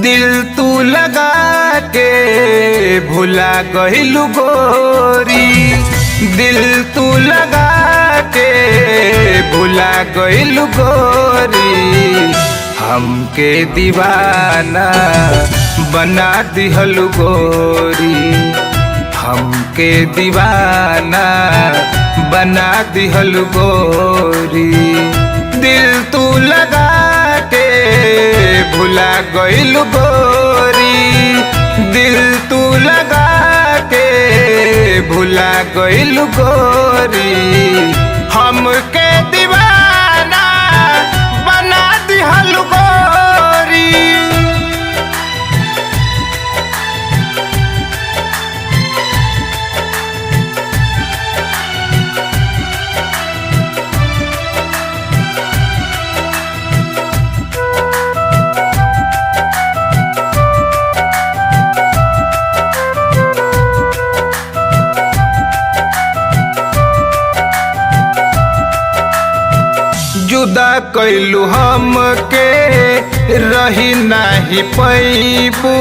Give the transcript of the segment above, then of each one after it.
दिल तू लगा के भुला गइलू गोरी, दिल तू लगा के भुला गइलू गोरी। हमके दीवाना बना दिहलू गोरी, हमके दीवाना बना दिहलू गोरी। दिल तू लगा के भुला गइलू गोरी, दिल तू लगा के भुला गइलू गोरी। हमके दीवाना बना दिहलू गोरी। जुदा कैलू हमके रही नाही पैबू,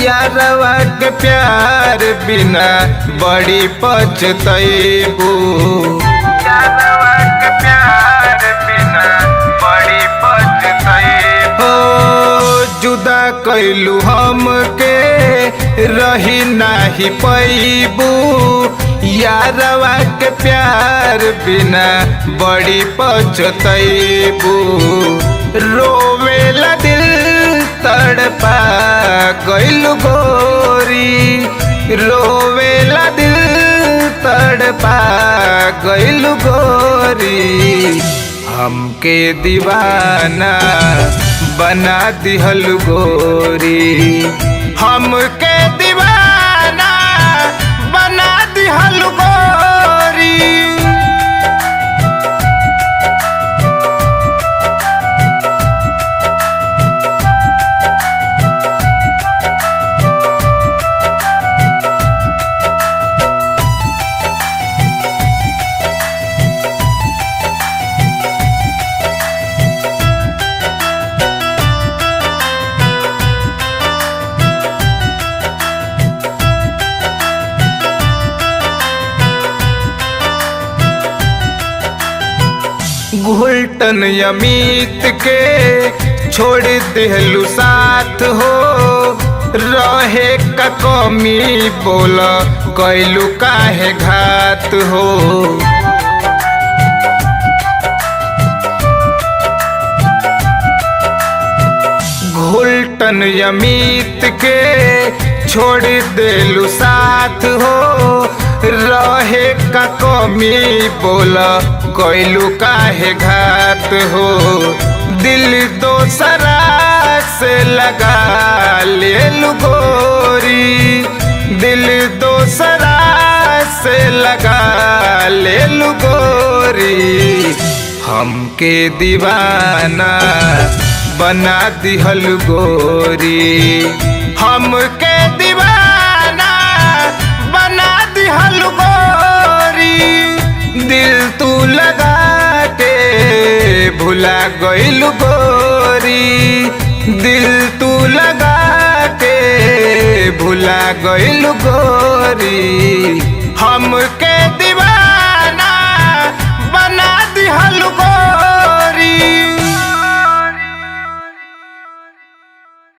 यारवा के प्यार बिना बड़ी पछतैबू, यारवा के प्यार बिना बड़ी पछतैबू। जुदा कैलू हमके रही नाही पैबू, यारवा के प्यार बिना बड़ी पछतैबू। रोवेला दिल तड़पा गइलू गोरी, रोवेला दिल तड़पा गइलू गोरी। हमके दीवाना बना दिहलू गोरी, हमके दीवाना बना दिहलू गोरी। घुलटन अमित के छोड़ दिहलू साथ हो, रहे का कमी बोल कैलू काहे घात हो। घुलटन अमित के छोड़ दिलू साथ हो, रहे का कमी बोल कैलू काहे घात हो। दिल दोसरा से लगा लेलू गोरी, दिल दोसरा से लगा लेलू गोरी। हमके दीवाना बना दिहलू गोरी, हमके दीवाना बना दिहलू गोरी। दिल तू लगा के भुला गइलू गोरी, दिल तू लगा के भुला गइलू गोरी। हमके